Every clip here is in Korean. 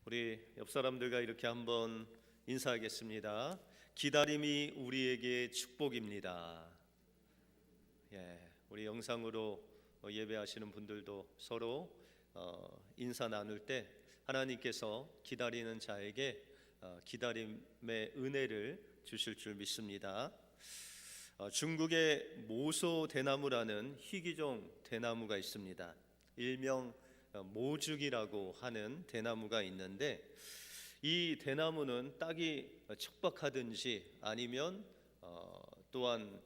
우리 옆 사람들과 이렇게 한번 인사하겠습니다. 기다림이 우리에게 축복입니다. 우리 영상으로 예배하시는 분들도 서로 인사 나눌 때 하나님께서 기다리는 자에게 기다림의 은혜를 주실 줄 믿습니다. 중국의 모소 대나무라는 희귀종 대나무가 있습니다. 일명 모죽이라고 하는 대나무가 있는데, 이 대나무는 딱이 척박하든지 아니면 또한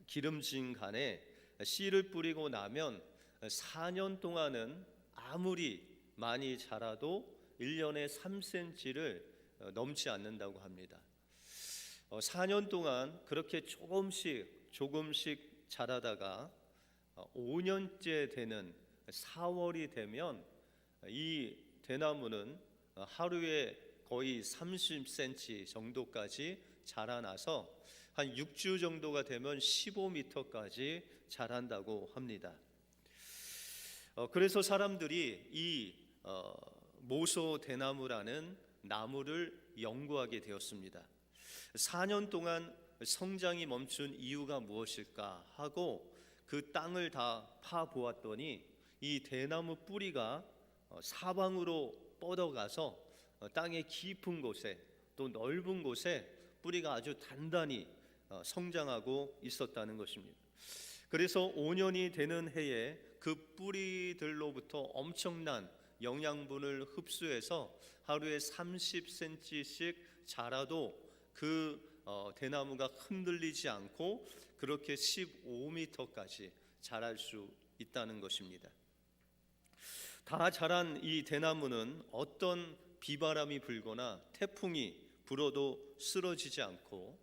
기름진 간에 씨를 뿌리고 나면 4년 동안은 아무리 많이 자라도 1년에 3cm를 넘지 않는다고 합니다. 4년 동안 그렇게 조금씩 자라다가 5년째 되는 4월이 되면 이 대나무는 하루에 거의 30cm 정도까지 자라나서 한 6주 정도가 되면 15m까지 자란다고 합니다. 그래서 사람들이 이 모소 대나무라는 나무를 연구하게 되었습니다. 4년 동안 성장이 멈춘 이유가 무엇일까 하고 그 땅을 다 파보았더니 이 대나무 뿌리가 사방으로 뻗어가서 땅의 깊은 곳에 또 넓은 곳에 뿌리가 아주 단단히 성장하고 있었다는 것입니다. 그래서 5년이 되는 해에 그 뿌리들로부터 엄청난 영양분을 흡수해서 하루에 30cm씩 자라도 그 대나무가 흔들리지 않고 그렇게 15m까지 자랄 수 있다는 것입니다. 다 자란 이 대나무는 어떤 비바람이 불거나 태풍이 불어도 쓰러지지 않고,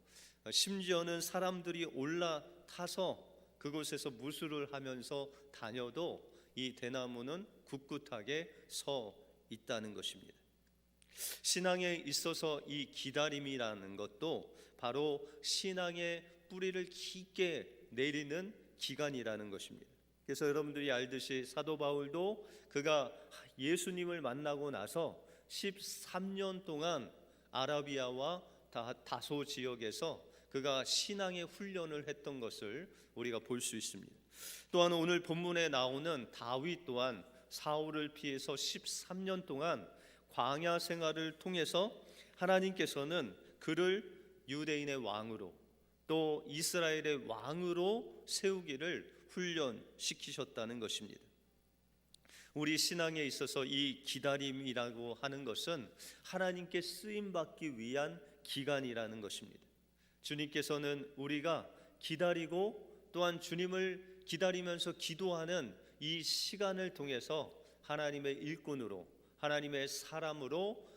심지어는 사람들이 올라타서 그곳에서 무술을 하면서 다녀도 이 대나무는 굳굳하게 서 있다는 것입니다. 신앙에 있어서 이 기다림이라는 것도 바로 신앙의 뿌리를 깊게 내리는 기간이라는 것입니다. 그래서 여러분들이 알듯이 사도 바울도 그가 예수님을 만나고 나서 13년 동안 아라비아와 다소 지역에서 그가 신앙의 훈련을 했던 것을 우리가 볼 수 있습니다. 또한 오늘 본문에 나오는 다윗 또한 사울을 피해서 13년 동안 광야 생활을 통해서 하나님께서는 그를 유대인의 왕으로 또 이스라엘의 왕으로 세우기를 훈련시키셨다는 것입니다. 우리 신앙에 있어서 이 기다림이라고 하는 것은 하나님께 쓰임받기 위한 기간이라는 것입니다. 주님께서는 우리가 기다리고 또한 주님을 기다리면서 기도하는 이 시간을 통해서 하나님의 일꾼으로, 하나님의 사람으로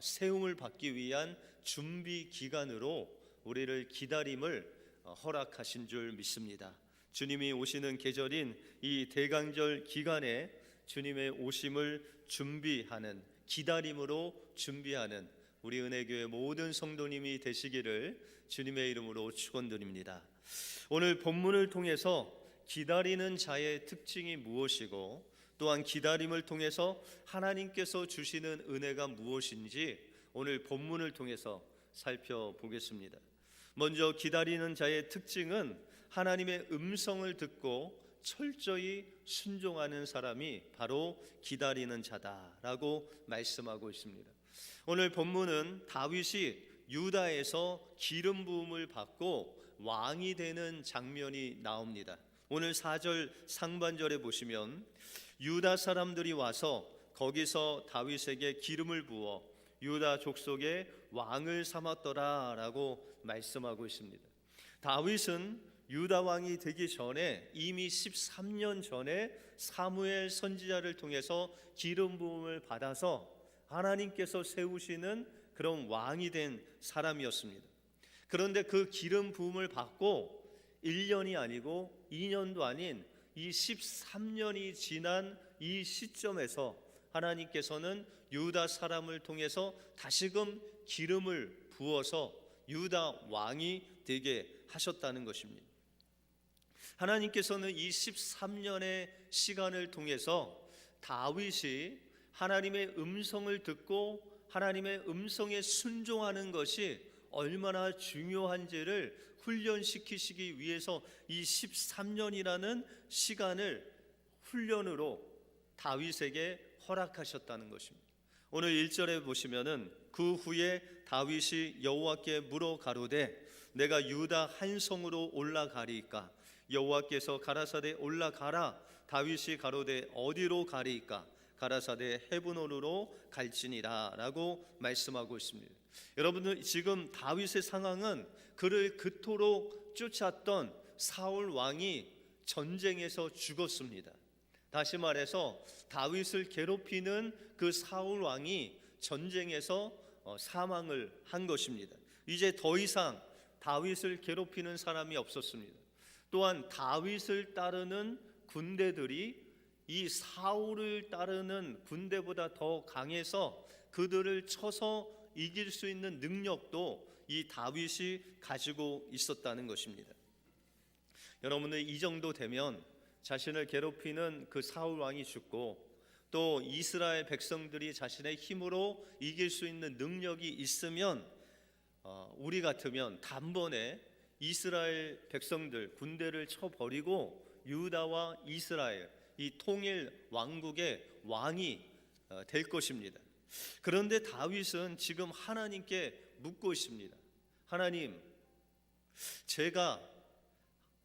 세움을 받기 위한 준비 기간으로 우리를 기다림을 허락하신 줄 믿습니다. 주님이 오시는 계절인 이 대강절 기간에 주님의 오심을 준비하는, 기다림으로 준비하는 우리 은혜교회 모든 성도님이 되시기를 주님의 이름으로 축원드립니다. 오늘 본문을 통해서 기다리는 자의 특징이 무엇이고 또한 기다림을 통해서 하나님께서 주시는 은혜가 무엇인지 오늘 본문을 통해서 살펴보겠습니다. 먼저 기다리는 자의 특징은 하나님의 음성을 듣고 철저히 순종하는 사람이 바로 기다리는 자다라고 말씀하고 있습니다. 오늘 본문은 다윗이 유다에서 기름 부음을 받고 왕이 되는 장면이 나옵니다. 오늘 4절 상반절에 보시면 유다 사람들이 와서 거기서 다윗에게 기름을 부어 유다 족속의 왕을 삼았더라라고 말씀하고 있습니다. 다윗은 유다 왕이 되기 전에 이미 13년 전에 사무엘 선지자를 통해서 기름 부음을 받아서 하나님께서 세우시는 그런 왕이 된 사람이었습니다. 그런데 그 기름 부음을 받고 1년이 아니고 2년도 아닌 이 13년이 지난 이 시점에서 하나님께서는 유다 사람을 통해서 다시금 기름을 부어서 유다 왕이 되게 하셨다는 것입니다. 하나님께서는 이 13년의 시간을 통해서 다윗이 하나님의 음성을 듣고 하나님의 음성에 순종하는 것이 얼마나 중요한지를 훈련시키시기 위해서 이 13년이라는 시간을 훈련으로 다윗에게 허락하셨다는 것입니다. 오늘 1절에 보시면은 그 후에 다윗이 여호와께 물어 가로되 내가 유다 한 성으로 올라가리이까 여호와께서 가라사대 올라가라. 다윗이 가로되 어디로 가리이까 가라사대 헤브론으로 갈지니라 라고 말씀하고 있습니다. 여러분들, 지금 다윗의 상황은 그를 그토록 쫓았던 사울 왕이 전쟁에서 죽었습니다. 다시 말해서 다윗을 괴롭히는 그 사울 왕이 전쟁에서 사망을 한 것입니다. 이제 더 이상 다윗을 괴롭히는 사람이 없었습니다. 또한 다윗을 따르는 군대들이 이 사울을 따르는 군대보다 더 강해서 그들을 쳐서 이길 수 있는 능력도 이 다윗이 가지고 있었다는 것입니다. 여러분들, 이 정도 되면 자신을 괴롭히는 그 사울 왕이 죽고 또 이스라엘 백성들이 자신의 힘으로 이길 수 있는 능력이 있으면 우리 같으면 단번에 이스라엘 백성들 군대를 쳐버리고 유다와 이스라엘 이 통일 왕국의 왕이 될 것입니다. 그런데 다윗은 지금 하나님께 묻고 있습니다. 하나님, 제가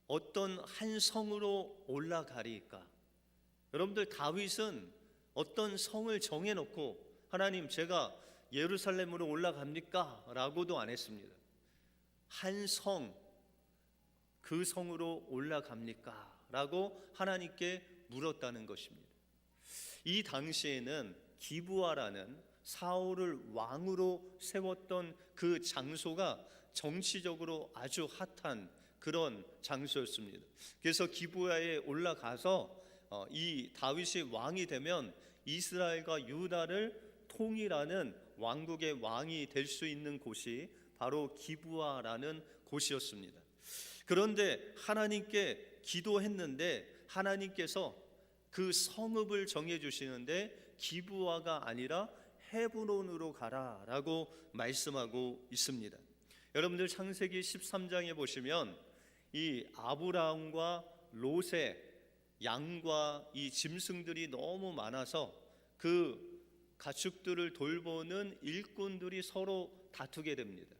어떤 한 성으로 올라가리까? 여러분들, 다윗은 어떤 성을 정해놓고 하나님, 제가 예루살렘으로 올라갑니까? 라고도 안 했습니다. 한 성, 그 성으로 올라갑니까? 라고 하나님께 물었다는 것입니다. 이 당시에는 기브아라는 사울을 왕으로 세웠던 그 장소가 정치적으로 아주 핫한 그런 장소였습니다. 그래서 기브아에 올라가서 이 다윗이 왕이 되면 이스라엘과 유다를 통일하는 왕국의 왕이 될 수 있는 곳이 바로 기브아라는 곳이었습니다. 그런데 하나님께 기도했는데 하나님께서 그 성읍을 정해 주시는데 기브아가 아니라 헤브론으로 가라라고 말씀하고 있습니다. 여러분들, 창세기 13장에 보시면 이 아브라함과 롯의 양과 이 짐승들이 너무 많아서 그 가축들을 돌보는 일꾼들이 서로 다투게 됩니다.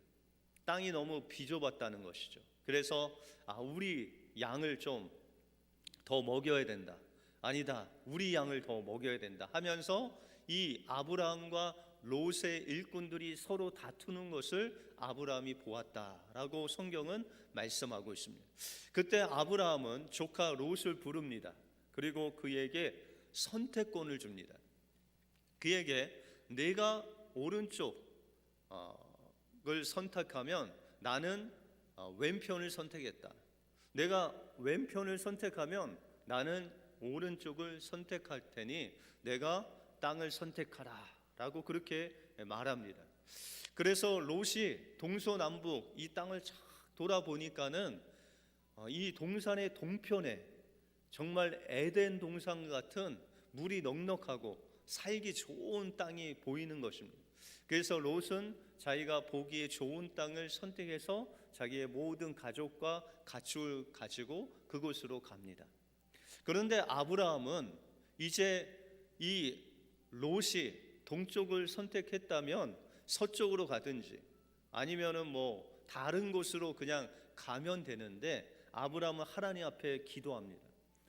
땅이 너무 비좁았다는 것이죠. 그래서 우리 양을 좀 더 먹여야 된다. 아니다, 우리 양을 더 먹여야 된다 하면서 이 아브라함과 롯의 일꾼들이 서로 다투는 것을 아브라함이 보았다라고 성경은 말씀하고 있습니다. 그때 아브라함은 조카 롯을 부릅니다. 그리고 그에게 선택권을 줍니다. 그에게 내가 오른쪽을 선택하면 나는 왼편을 선택했다. 내가 왼편을 선택하면 나는 오른쪽을 선택할 테니 내가 땅을 선택하라 라고 그렇게 말합니다. 그래서 롯이 동서남북 이 땅을 쫙 돌아보니까는 이 동산의 동편에 정말 에덴 동산 같은 물이 넉넉하고 살기 좋은 땅이 보이는 것입니다. 그래서 롯은 자기가 보기에 좋은 땅을 선택해서 자기의 모든 가족과 가축을 가지고 그곳으로 갑니다. 그런데 아브라함은 이제 이 롯이 동쪽을 선택했다면 서쪽으로 가든지 아니면은 뭐 다른 곳으로 그냥 가면 되는데 아브라함은 하나님 앞에 기도합니다.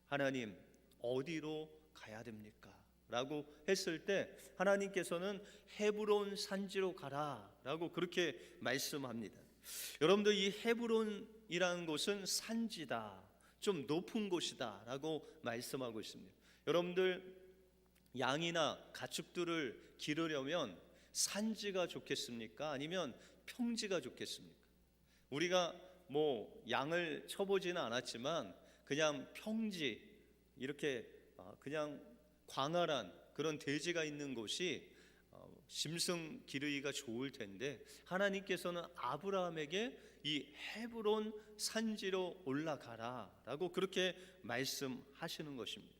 하나님, 어디로 가야 됩니까? 라고 했을 때 하나님께서는 헤브론 산지로 가라 라고 그렇게 말씀합니다. 여러분들, 이 헤브론이라는 곳은 산지다, 좀 높은 곳이다 라고 말씀하고 있습니다. 여러분들, 양이나 가축들을 기르려면 산지가 좋겠습니까? 아니면 평지가 좋겠습니까? 우리가 뭐 양을 쳐보지는 않았지만 그냥 평지, 이렇게 그냥 광활한 그런 대지가 있는 곳이 짐승 기르기가 좋을 텐데 하나님께서는 아브라함에게 이 헤브론 산지로 올라가라 라고 그렇게 말씀하시는 것입니다.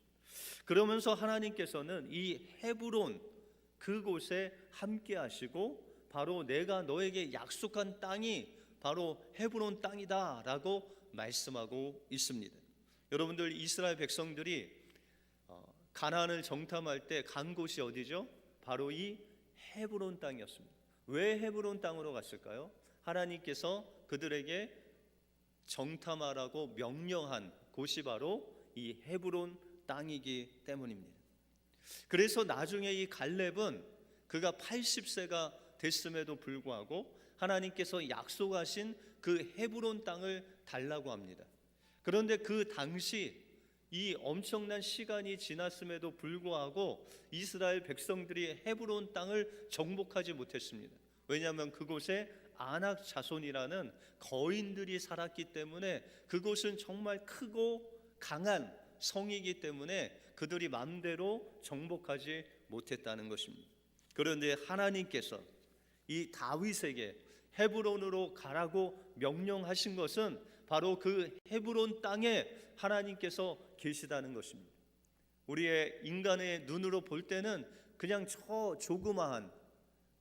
그러면서 하나님께서는 이 헤브론 그곳에 함께 하시고 바로 내가 너에게 약속한 땅이 바로 헤브론 땅이다라고 말씀하고 있습니다. 여러분들, 이스라엘 백성들이 가나안을 정탐할 때 간 곳이 어디죠? 바로 이 헤브론 땅이었습니다. 왜 헤브론 땅으로 갔을까요? 하나님께서 그들에게 정탐하라고 명령한 곳이 바로 이 헤브론 땅이기 때문입니다. 그래서 나중에 이 갈렙은 그가 80세가 됐음에도 불구하고 하나님께서 약속하신 그 헤브론 땅을 달라고 합니다. 그런데 그 당시 이 엄청난 시간이 지났음에도 불구하고 이스라엘 백성들이 헤브론 땅을 정복하지 못했습니다. 왜냐하면 그곳에 아낙 자손이라는 거인들이 살았기 때문에 그곳은 정말 크고 강한 성이기 때문에 그들이 마음대로 정복하지 못했다는 것입니다. 그런데 하나님께서 이 다윗에게 헤브론으로 가라고 명령하신 것은 바로 그 헤브론 땅에 하나님께서 계시다는 것입니다. 우리의 인간의 눈으로 볼 때는 그냥 저 조그마한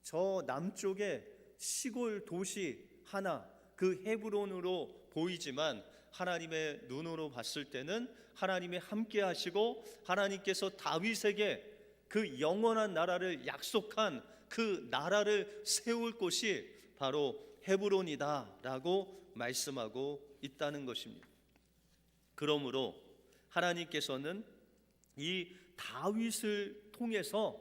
저 남쪽의 시골 도시 하나, 그 헤브론으로 보이지만 하나님의 눈으로 봤을 때는 하나님이 함께 하시고 하나님께서 다윗에게 그 영원한 나라를 약속한 그 나라를 세울 곳이 바로 헤브론이다라고 말씀하고 있다는 것입니다. 그러므로 하나님께서는 이 다윗을 통해서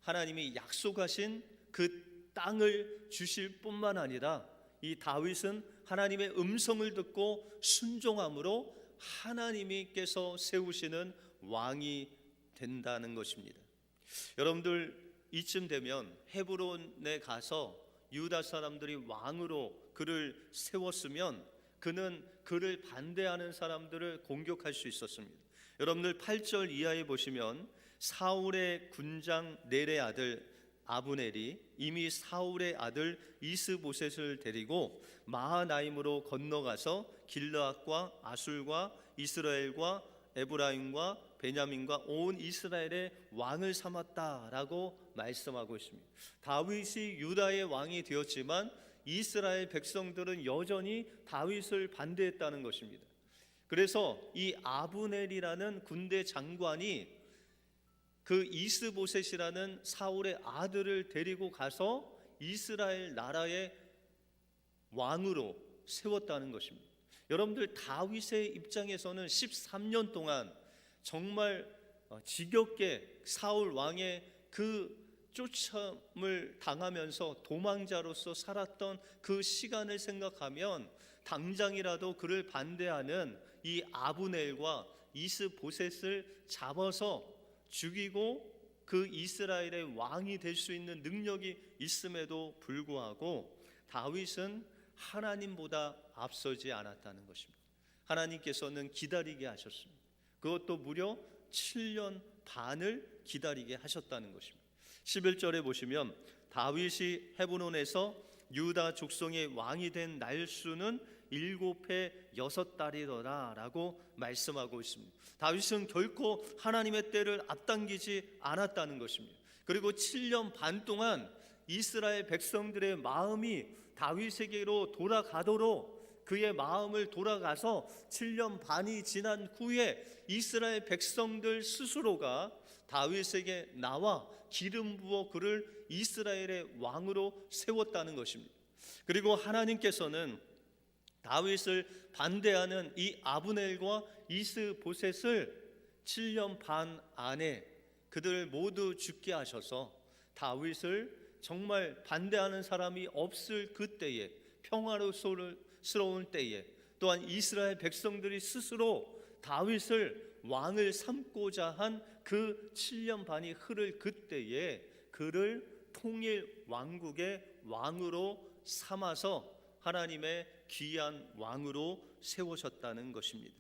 하나님이 약속하신 그 땅을 주실 뿐만 아니라 이 다윗은 하나님의 음성을 듣고 순종함으로 하나님께서 세우시는 왕이 된다는 것입니다. 여러분들, 이쯤 되면 헤브론에 가서 유다 사람들이 왕으로 그를 세웠으면 그는 그를 반대하는 사람들을 공격할 수 있었습니다. 여러분들 8절 이하에 보시면 사울의 군장 넬의 아들 아브넬이 이미 사울의 아들 이스보셋을 데리고 마하나임으로 건너가서 길르앗과 아술과 이스라엘과 에브라임과 베냐민과 온 이스라엘의 왕을 삼았다라고 말씀하고 있습니다. 다윗이 유다의 왕이 되었지만 이스라엘 백성들은 여전히 다윗을 반대했다는 것입니다. 그래서 이 아브넬이라는 군대 장관이 그 이스보셋이라는 사울의 아들을 데리고 가서 이스라엘 나라의 왕으로 세웠다는 것입니다. 여러분들, 다윗의 입장에서는 13년 동안 정말 지겹게 사울 왕의 그 쫓음을 당하면서 도망자로서 살았던 그 시간을 생각하면 당장이라도 그를 반대하는 이 아브넬과 이스보셋을 잡아서 죽이고 그 이스라엘의 왕이 될 수 있는 능력이 있음에도 불구하고 다윗은 하나님보다 앞서지 않았다는 것입니다. 하나님께서는 기다리게 하셨습니다. 그것도 무려 7년 반을 기다리게 하셨다는 것입니다. 11절에 보시면 다윗이 헤브론에서 유다 족속의 왕이 된 날수는 7해 6달이더라 라고 말씀하고 있습니다. 다윗은 결코 하나님의 때를 앞당기지 않았다는 것입니다. 그리고 7년 반 동안 이스라엘 백성들의 마음이 다윗에게로 돌아가도록 그의 마음을 돌아가서 7년 반이 지난 후에 이스라엘 백성들 스스로가 다윗에게 나와 기름 부어 그를 이스라엘의 왕으로 세웠다는 것입니다. 그리고 하나님께서는 다윗을 반대하는 이 아브넬과 이스보셋을 7년 반 안에 그들을 모두 죽게 하셔서 다윗을 정말 반대하는 사람이 없을 그때에, 평화로운 때에, 또한 이스라엘 백성들이 스스로 다윗을 왕을 삼고자 한 그 7년 반이 흐를 그때에 그를 통일 왕국의 왕으로 삼아서 하나님의 귀한 왕으로 세우셨다는 것입니다.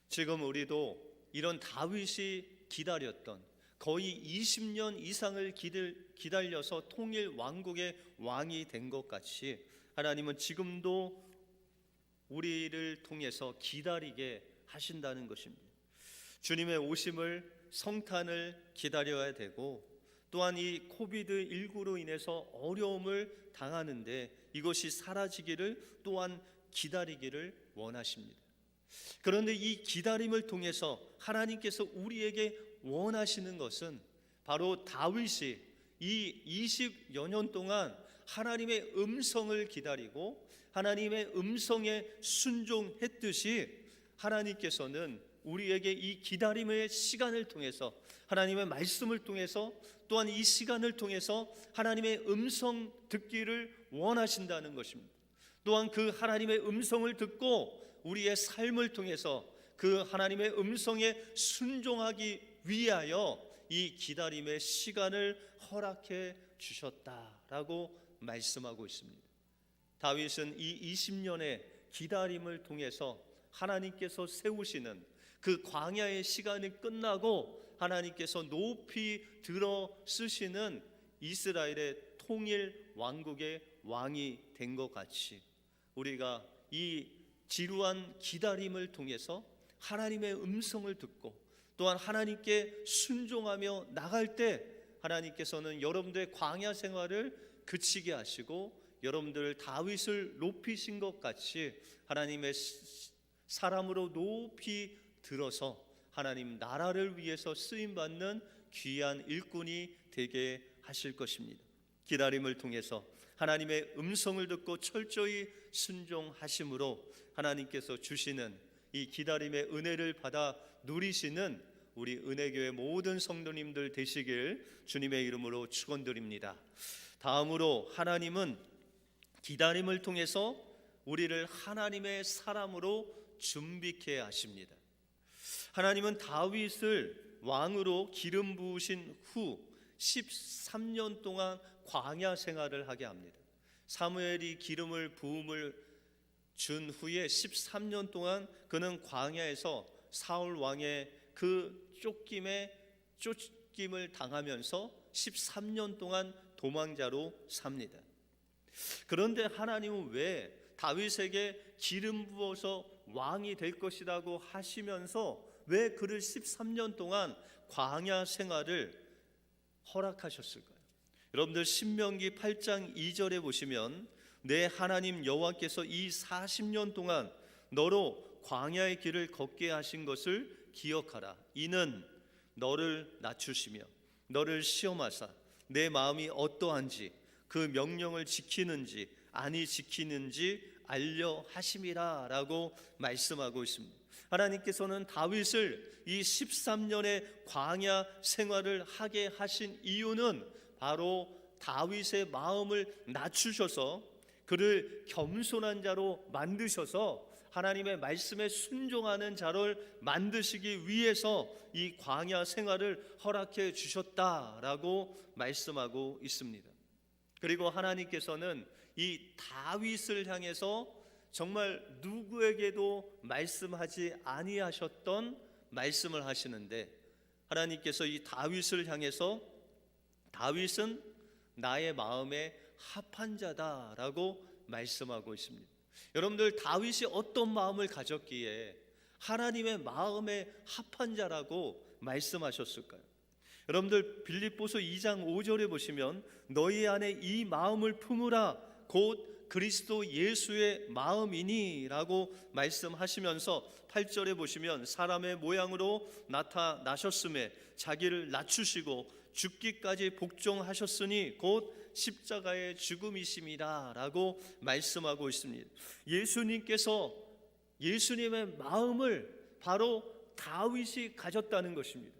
지금 우리도 이런 다윗이 기다렸던 거의 20년 이상을 기다려서 통일 왕국의 왕이 된 것 같이 하나님은 지금도 우리를 통해서 기다리게 하신다는 것입니다. 주님의 오심을, 성탄을 기다려야 되고 또한 이 코비드19로 인해서 어려움을 당하는데 이것이 사라지기를 또한 기다리기를 원하십니다. 그런데 이 기다림을 통해서 하나님께서 우리에게 원하시는 것은 바로 다윗이 이 20여 년 동안 하나님의 음성을 기다리고 하나님의 음성에 순종했듯이 하나님께서는 우리에게 이 기다림의 시간을 통해서 하나님의 말씀을 통해서 또한 이 시간을 통해서 하나님의 음성 듣기를 원하신다는 것입니다. 또한 그 하나님의 음성을 듣고 우리의 삶을 통해서 그 하나님의 음성에 순종하기 위하여 이 기다림의 시간을 허락해 주셨다라고 말씀하고 있습니다. 다윗은 이 20년의 기다림을 통해서 하나님께서 세우시는 그 광야의 시간이 끝나고 하나님께서 높이 들어 쓰시는 이스라엘의 통일 왕국의 왕이 된 것 같이 우리가 이 지루한 기다림을 통해서 하나님의 음성을 듣고 또한 하나님께 순종하며 나갈 때 하나님께서는 여러분들의 광야 생활을 그치게 하시고 여러분들 다윗을 높이신 것 같이 하나님의 사람으로 높이 들어서 하나님 나라를 위해서 쓰임받는 귀한 일꾼이 되게 하실 것입니다. 기다림을 통해서 하나님의 음성을 듣고 철저히 순종하심으로 하나님께서 주시는 이 기다림의 은혜를 받아 누리시는 우리 은혜교회 모든 성도님들 되시길 주님의 이름으로 축원드립니다. 다음으로 하나님은 기다림을 통해서 우리를 하나님의 사람으로 준비케 하십니다. 하나님은 다윗을 왕으로 기름 부으신 후 13년 동안 광야 생활을 하게 합니다. 사무엘이 기름을 부음을 준 후에 13년 동안 그는 광야에서 사울 왕의 그 쫓김을 당하면서 13년 동안 도망자로 삽니다. 그런데 하나님은 왜 다윗에게 기름 부어서 왕이 될 것이라고 하시면서 왜 그를 13년 동안 광야 생활을 허락하셨을까요? 여러분들 신명기 8장 2절에 보시면 내 하나님 여호와께서 이 40년 동안 너로 광야의 길을 걷게 하신 것을 기억하라. 이는 너를 낮추시며 너를 시험하사 내 마음이 어떠한지 그 명령을 지키는지 아니 지키는지 알려 하심이라 라고 말씀하고 있습니다. 하나님께서는 다윗을 이 13년의 광야 생활을 하게 하신 이유는 바로 다윗의 마음을 낮추셔서 그를 겸손한 자로 만드셔서 하나님의 말씀에 순종하는 자를 만드시기 위해서 이 광야 생활을 허락해 주셨다라고 말씀하고 있습니다. 그리고 하나님께서는 이 다윗을 향해서 정말 누구에게도 말씀하지 아니하셨던 말씀을 하시는데 하나님께서 이 다윗을 향해서 다윗은 나의 마음에 합한 자다라고 말씀하고 있습니다. 여러분들 다윗이 어떤 마음을 가졌기에 하나님의 마음에 합한 자라고 말씀하셨을까요? 여러분들 빌립보서 2장 5절에 보시면 너희 안에 이 마음을 품으라 곧 그리스도 예수의 마음이니 라고 말씀하시면서 8절에 보시면 사람의 모양으로 나타나셨음에 자기를 낮추시고 죽기까지 복종하셨으니 곧 십자가의 죽음이심이라 라고 말씀하고 있습니다. 예수님께서 예수님의 마음을 바로 다윗이 가졌다는 것입니다.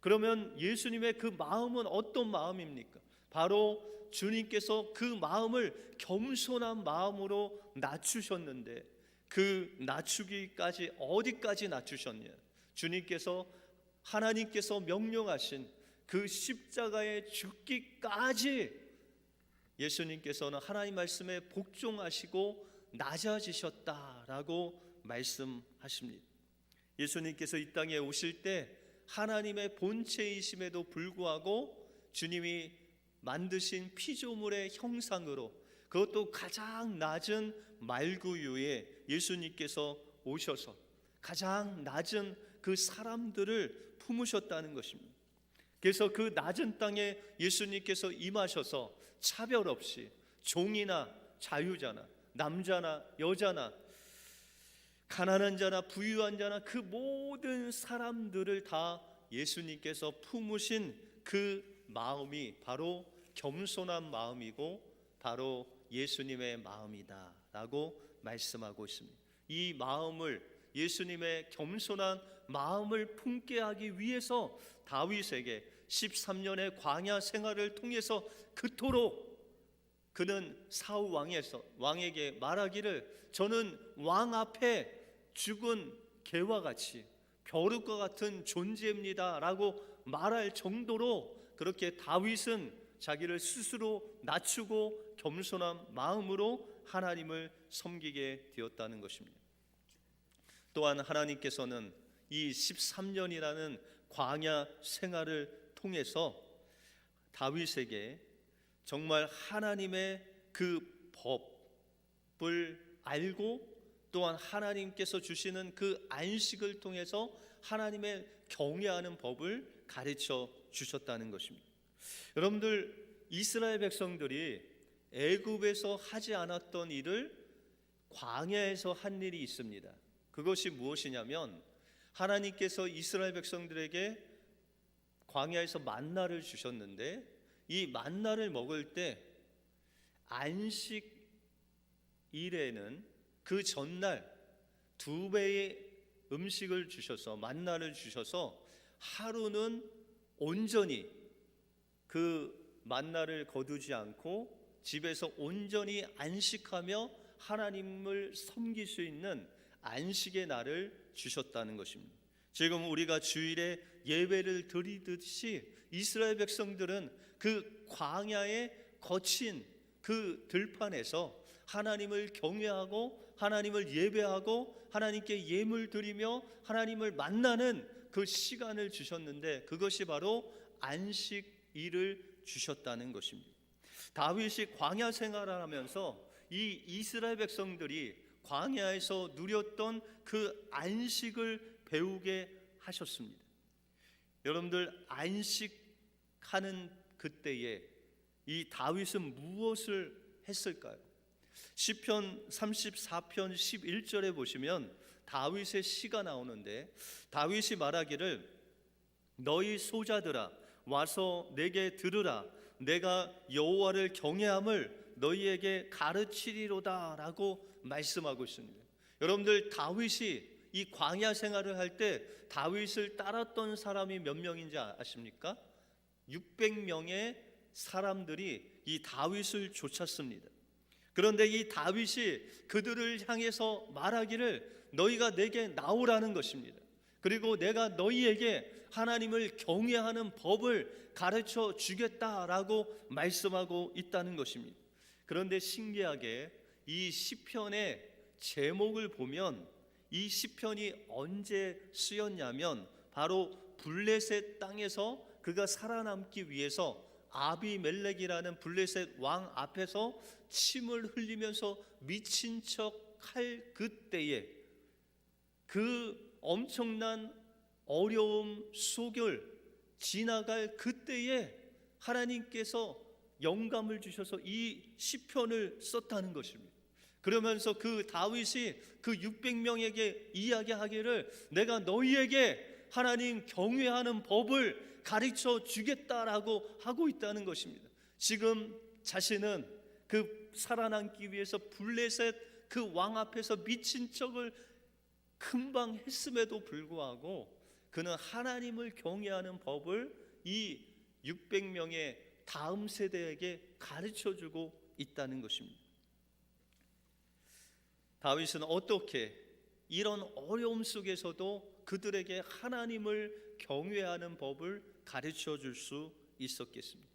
그러면 예수님의 그 마음은 어떤 마음입니까? 바로 주님께서 그 마음을 겸손한 마음으로 낮추셨는데 그 낮추기까지 어디까지 낮추셨냐? 주님께서 하나님께서 명령하신 그 십자가에 죽기까지 예수님께서는 하나님 말씀에 복종하시고 낮아지셨다라고 말씀하십니다. 예수님께서 이 땅에 오실 때 하나님의 본체이심에도 불구하고 주님이 만드신 피조물의 형상으로 그것도 가장 낮은 말구유에 예수님께서 오셔서 가장 낮은 그 사람들을 품으셨다는 것입니다. 그래서 그 낮은 땅에 예수님께서 임하셔서 차별 없이 종이나 자유자나 남자나 여자나 가난한 자나 부유한 자나 그 모든 사람들을 다 예수님께서 품으신 그 마음이 바로 겸손한 마음이고 바로 예수님의 마음이다 라고 말씀하고 있습니다. 이 마음을, 예수님의 겸손한 마음을 품게 하기 위해서 다윗에게 13년의 광야 생활을 통해서 그토록 그는 사울 왕에게 말하기를 저는 왕 앞에 죽은 개와 같이 벼룩과 같은 존재입니다 라고 말할 정도로 그렇게 다윗은 자기를 스스로 낮추고 겸손한 마음으로 하나님을 섬기게 되었다는 것입니다. 또한 하나님께서는 이 13년이라는 광야 생활을 통해서 다윗에게 정말 하나님의 그 법을 알고 또한 하나님께서 주시는 그 안식을 통해서 하나님의 경외하는 법을 가르쳐 주셨다는 것입니다. 여러분들, 이스라엘 백성들이 애굽에서 하지 않았던 일을 광야에서 한 일이 있습니다. 그것이 무엇이냐면 하나님께서 이스라엘 백성들에게 광야에서 만나를 주셨는데 이 만나를 먹을 때 안식일에는 그 전날 2배의 음식을 주셔서 만나를 주셔서 하루는 온전히 그 만나를 거두지 않고 집에서 온전히 안식하며 하나님을 섬길 수 있는 안식의 날을 주셨다는 것입니다. 지금 우리가 주일에 예배를 드리듯이 이스라엘 백성들은 그 광야에 거친 그 들판에서 하나님을 경외하고 하나님을 예배하고 하나님께 예물 드리며 하나님을 만나는 그 시간을 주셨는데 그것이 바로 안식일을 주셨다는 것입니다. 다윗이 광야 생활을 하면서 이 이스라엘 백성들이 광야에서 누렸던 그 안식을 배우게 하셨습니다. 여러분들, 안식하는 그때에 이 다윗은 무엇을 했을까요? 시편 34편 11절에 보시면 다윗의 시가 나오는데 다윗이 말하기를 너희 소자들아 와서 내게 들으라 내가 여호와를 경외함을 너희에게 가르치리로다 라고 말씀하고 있습니다. 여러분들, 다윗이 이 광야 생활을 할 때 다윗을 따랐던 사람이 몇 명인지 아십니까? 600명의 사람들이 이 다윗을 쫓았습니다. 그런데 이 다윗이 그들을 향해서 말하기를 너희가 내게 나오라는 것입니다. 그리고 내가 너희에게 하나님을 경외하는 법을 가르쳐 주겠다라고 말씀하고 있다는 것입니다. 그런데 신기하게 이 시편의 제목을 보면 이 시편이 언제 쓰였냐면 바로 블레셋 땅에서 그가 살아남기 위해서 아비멜렉이라는 블레셋 왕 앞에서 침을 흘리면서 미친 척 할 그때에 그 엄청난 어려움 속을 지나갈 그때에 하나님께서 영감을 주셔서 이 시편을 썼다는 것입니다. 그러면서 그 다윗이 그 600명에게 이야기하기를 내가 너희에게 하나님 경외하는 법을 가르쳐 주겠다라고 하고 있다는 것입니다. 지금 자신은 그 살아남기 위해서 블레셋 그 왕 앞에서 미친 척을 금방 했음에도 불구하고 그는 하나님을 경외하는 법을 이 600명의 다음 세대에게 가르쳐주고 있다는 것입니다. 다윗은 어떻게 이런 어려움 속에서도 그들에게 하나님을 경외하는 법을 가르쳐줄 수 있었겠습니까?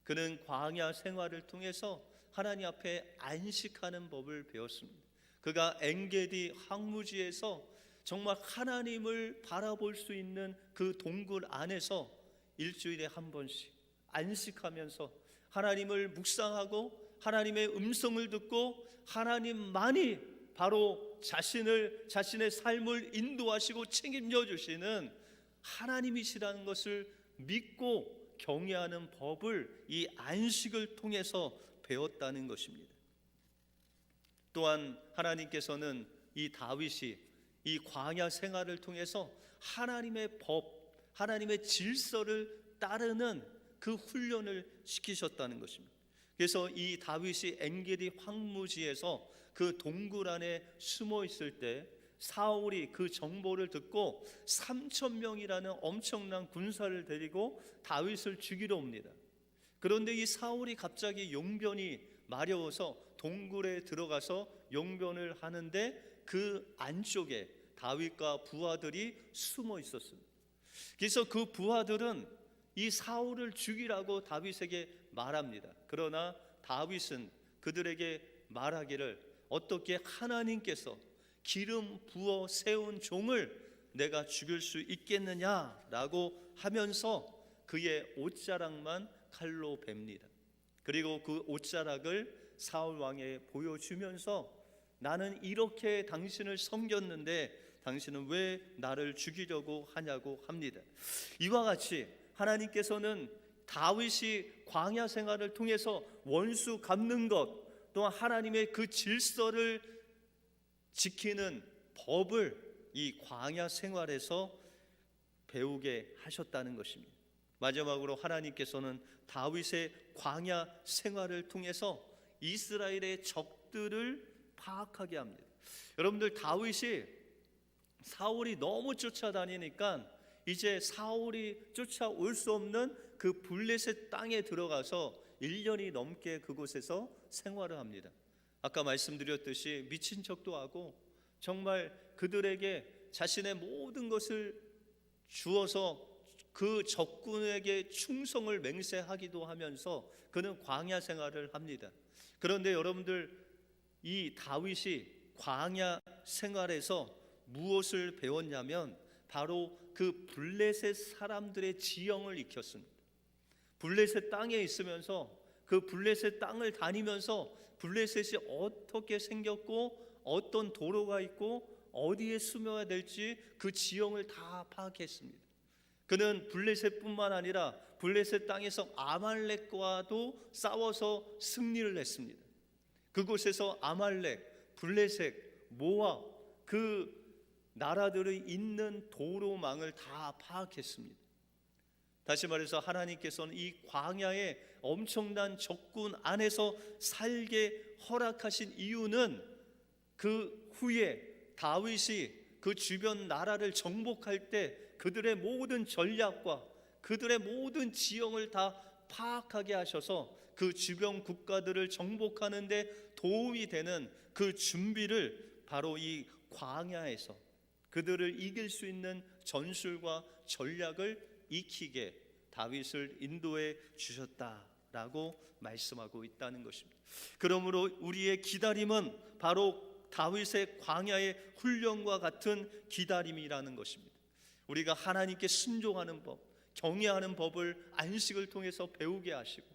그는 광야 생활을 통해서 하나님 앞에 안식하는 법을 배웠습니다. 그가 엔게디 황무지에서 정말 하나님을 바라볼 수 있는 그 동굴 안에서 일주일에 한 번씩 안식하면서 하나님을 묵상하고 하나님의 음성을 듣고 하나님만이 바로 자신의 삶을 인도하시고 책임져 주시는 하나님이시라는 것을 믿고 경외하는 법을 이 안식을 통해서 배웠다는 것입니다. 또한 하나님께서는 이 다윗이 이 광야 생활을 통해서 하나님의 법, 하나님의 질서를 따르는 그 훈련을 시키셨다는 것입니다. 그래서 이 다윗이 엔게디 황무지에서 그 동굴 안에 숨어 있을 때 사울이 그 정보를 듣고 3,000명이라는 엄청난 군사를 데리고 다윗을 죽이러 옵니다. 그런데 이 사울이 갑자기 용변이 마려워서 동굴에 들어가서 용변을 하는데 그 안쪽에 다윗과 부하들이 숨어 있었습니다. 그래서 그 부하들은 이 사울을 죽이라고 다윗에게 말합니다. 그러나 다윗은 그들에게 말하기를 어떻게 하나님께서 기름 부어 세운 종을 내가 죽일 수 있겠느냐라고 하면서 그의 옷자락만 칼로 뱁니다. 그리고 그 옷자락을 사울 왕에게 보여주면서 나는 이렇게 당신을 섬겼는데 당신은 왜 나를 죽이려고 하냐고 합니다. 이와 같이 하나님께서는 다윗이 광야 생활을 통해서 원수 갚는 것, 또한 하나님의 그 질서를 지키는 법을 이 광야 생활에서 배우게 하셨다는 것입니다. 마지막으로 하나님께서는 다윗의 광야 생활을 통해서 이스라엘의 적들을 파악하게 합니다. 여러분들, 다윗이 사울이 너무 쫓아다니니까 이제 사울이 쫓아올 수 없는 그 블레셋 땅에 들어가서 1년이 넘게 그곳에서 생활을 합니다. 아까 말씀드렸듯이 미친 척도 하고 정말 그들에게 자신의 모든 것을 주어서 그 적군에게 충성을 맹세하기도 하면서 그는 광야 생활을 합니다. 그런데 여러분들, 이 다윗이 광야 생활에서 무엇을 배웠냐면 바로 그 블레셋 사람들의 지형을 익혔습니다. 블레셋 땅에 있으면서 그 블레셋 땅을 다니면서 블레셋이 어떻게 생겼고 어떤 도로가 있고 어디에 숨어야 될지 그 지형을 다 파악했습니다. 그는 블레셋뿐만 아니라 블레셋 땅에서 아말렉과도 싸워서 승리를 했습니다. 그곳에서 아말렉, 블레셋, 모압 그 나라들의 있는 도로망을 다 파악했습니다. 다시 말해서 하나님께서는 이 광야의 엄청난 적군 안에서 살게 허락하신 이유는 그 후에 다윗이 그 주변 나라를 정복할 때 그들의 모든 전략과 그들의 모든 지형을 다 파악하게 하셔서 그 주변 국가들을 정복하는 데 도움이 되는 그 준비를 바로 이 광야에서 그들을 이길 수 있는 전술과 전략을 익히게 다윗을 인도해 주셨다라고 말씀하고 있다는 것입니다. 그러므로 우리의 기다림은 바로 다윗의 광야의 훈련과 같은 기다림이라는 것입니다. 우리가 하나님께 순종하는 법, 경외하는 법을 안식을 통해서 배우게 하시고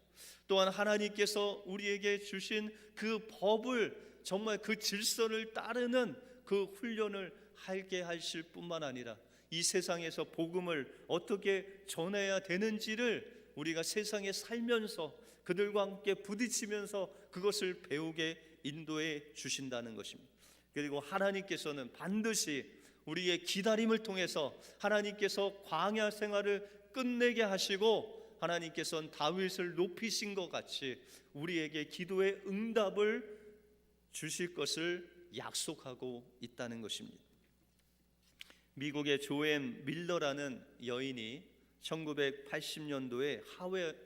또한 하나님께서 우리에게 주신 그 법을 정말 그 질서를 따르는 그 훈련을 하게 하실 뿐만 아니라 이 세상에서 복음을 어떻게 전해야 되는지를 우리가 세상에 살면서 그들과 함께 부딪히면서 그것을 배우게 인도해 주신다는 것입니다. 그리고 하나님께서는 반드시 우리의 기다림을 통해서 하나님께서 광야 생활을 끝내게 하시고 하나님께서는 다윗을 높이신 것 같이 우리에게 기도의 응답을 주실 것을 약속하고 있다는 것입니다. 미국의 조앤 밀러라는 여인이 1980년도에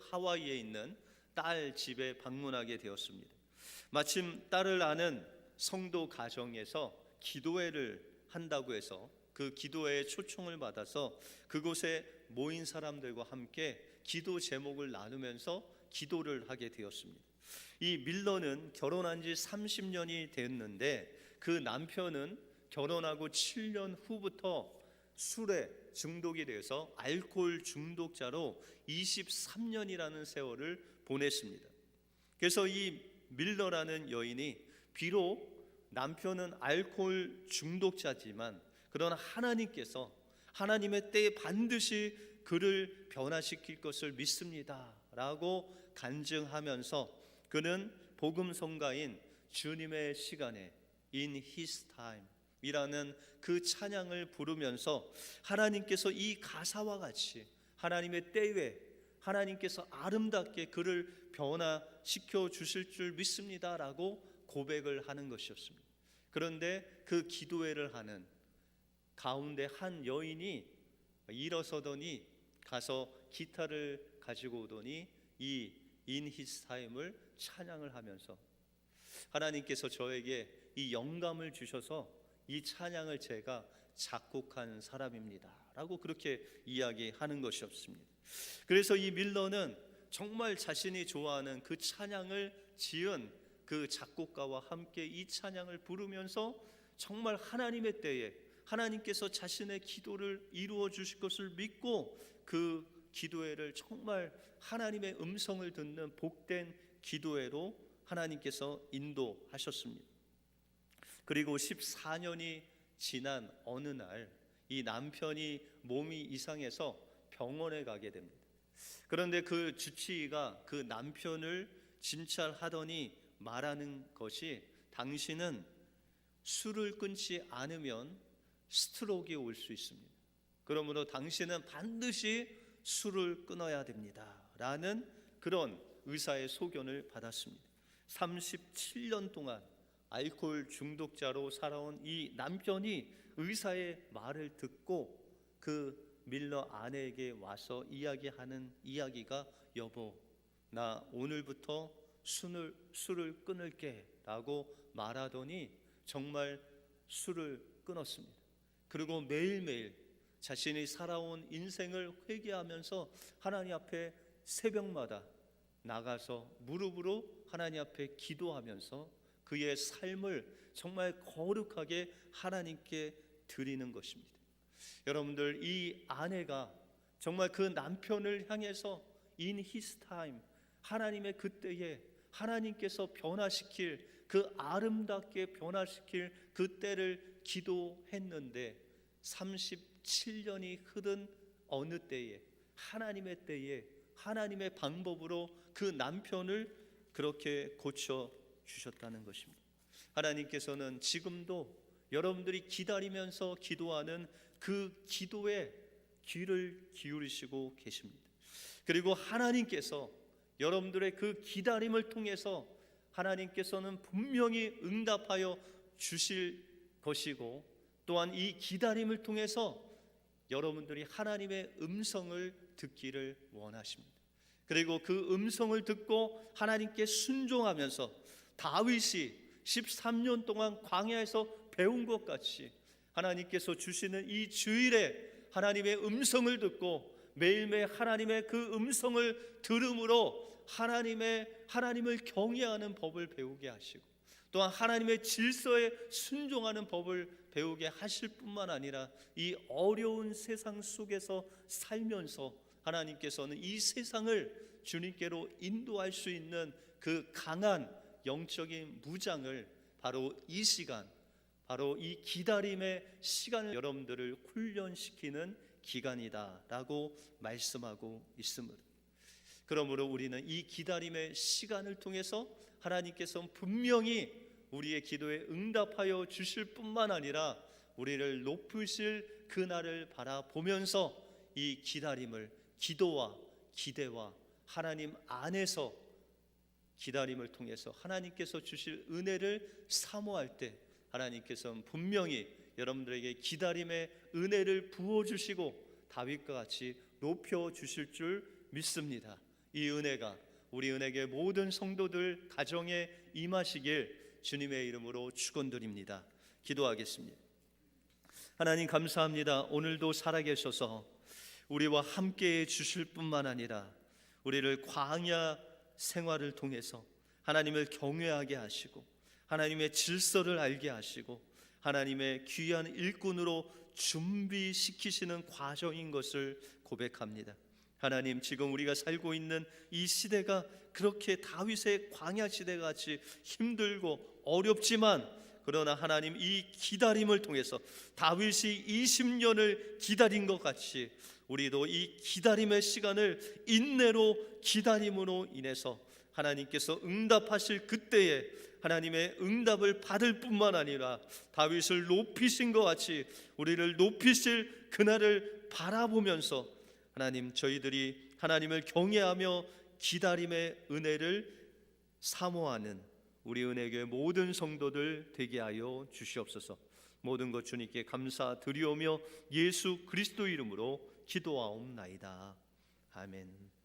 하와이에 있는 딸 집에 방문하게 되었습니다. 마침 딸을 아는 성도 가정에서 기도회를 한다고 해서 그 기도회에 초청을 받아서 그곳에 모인 사람들과 함께 기도 제목을 나누면서 기도를 하게 되었습니다. 이 밀러는 결혼한 지 30년이 됐는데 그 남편은 결혼하고 7년 후부터 술에 중독이 돼서 알코올 중독자로 23년이라는 세월을 보냈습니다. 그래서 이 밀러라는 여인이 비록 남편은 알코올 중독자지만 그러나 하나님께서 하나님의 때에 반드시 그를 변화시킬 것을 믿습니다 라고 간증하면서 그는 복음 성가인 주님의 시간에 In His Time 이라는 그 찬양을 부르면서 하나님께서 이 가사와 같이 하나님의 때에 하나님께서 아름답게 그를 변화시켜 주실 줄 믿습니다 라고 고백을 하는 것이었습니다. 그런데 그 기도회를 하는 가운데 한 여인이 일어서더니 가서 기타를 가지고 오더니 이 In His Time을 찬양을 하면서 하나님께서 저에게 이 영감을 주셔서 이 찬양을 제가 작곡한 사람입니다 라고 그렇게 이야기하는 것이었습니다. 그래서 이 밀러는 정말 자신이 좋아하는 그 찬양을 지은 그 작곡가와 함께 이 찬양을 부르면서 정말 하나님의 때에 하나님께서 자신의 기도를 이루어 주실 것을 믿고 그 기도회를 정말 하나님의 음성을 듣는 복된 기도회로 하나님께서 인도하셨습니다. 그리고 14년이 지난 어느 날 이 남편이 몸이 이상해서 병원에 가게 됩니다. 그런데 그 주치의가 그 남편을 진찰하더니 말하는 것이 당신은 술을 끊지 않으면 스트로크가 올 수 있습니다. 그러므로 당신은 반드시 술을 끊어야 됩니다 라는 그런 의사의 소견을 받았습니다. 37년 동안 알코올 중독자로 살아온 이 남편이 의사의 말을 듣고 그 밀러 아내에게 와서 이야기하는 이야기가 여보 나 오늘부터 술을 끊을게 라고 말하더니 정말 술을 끊었습니다. 그리고 매일매일 자신이 살아온 인생을 회개하면서 하나님 앞에 새벽마다 나가서 무릎으로 하나님 앞에 기도하면서 그의 삶을 정말 거룩하게 하나님께 드리는 것입니다. 여러분들 이 아내가 정말 그 남편을 향해서 In His Time 하나님의 그때에 하나님께서 변화시킬 그 아름답게 변화시킬 그 때를 기도했는데 37년이 흐른 어느 때에 하나님의 때에 하나님의 방법으로 그 남편을 그렇게 고쳐 주셨다는 것입니다. 하나님께서는 지금도 여러분들이 기다리면서 기도하는 그 기도에 귀를 기울이시고 계십니다. 그리고 하나님께서 여러분들의 그 기다림을 통해서 하나님께서는 분명히 응답하여 주실 것이고 또한 이 기다림을 통해서 여러분들이 하나님의 음성을 듣기를 원하십니다. 그리고 그 음성을 듣고 하나님께 순종하면서 다윗이 13년 동안 광야에서 배운 것 같이 하나님께서 주시는 이 주일에 하나님의 음성을 듣고 매일매일 하나님의 그 음성을 들음으로 하나님을 경외하는 법을 배우게 하시고 또한 하나님의 질서에 순종하는 법을 배우게 하실 뿐만 아니라 이 어려운 세상 속에서 살면서 하나님께서는 이 세상을 주님께로 인도할 수 있는 그 강한 영적인 무장을 바로 이 시간, 바로 이 기다림의 시간을 여러분들을 훈련시키는 기간이다라고 말씀하고 있습니다. 그러므로 우리는 이 기다림의 시간을 통해서 하나님께서 분명히 우리의 기도에 응답하여 주실 뿐만 아니라 우리를 높으실 그날을 바라보면서 이 기다림을 기도와 기대와 하나님 안에서 기다림을 통해서 하나님께서 주실 은혜를 사모할 때 하나님께서는 분명히 여러분들에게 기다림의 은혜를 부어주시고 다윗과 같이 높여주실 줄 믿습니다. 이 은혜가 우리 은혜계 모든 성도들 가정에 임하시길 주님의 이름으로 축원드립니다. 기도하겠습니다. 하나님 감사합니다. 오늘도 살아계셔서 우리와 함께해 주실 뿐만 아니라 우리를 광야 생활을 통해서 하나님을 경외하게 하시고 하나님의 질서를 알게 하시고 하나님의 귀한 일꾼으로 준비시키시는 과정인 것을 고백합니다. 하나님, 지금 우리가 살고 있는 이 시대가 그렇게 다윗의 광야 시대같이 힘들고 어렵지만 그러나 하나님 이 기다림을 통해서 다윗이 20년을 기다린 것 같이 우리도 이 기다림의 시간을 인내로 기다림으로 인해서 하나님께서 응답하실 그때에 하나님의 응답을 받을 뿐만 아니라 다윗을 높이신 것 같이 우리를 높이실 그날을 바라보면서 하나님, 저희들이 하나님을 경외하며 기다림의 은혜를 사모하는 우리 은혜교회 모든 성도들 되게 하여 주시옵소서. 모든 것 주님께 감사드리오며 예수 그리스도 이름으로 기도하옵나이다. 아멘.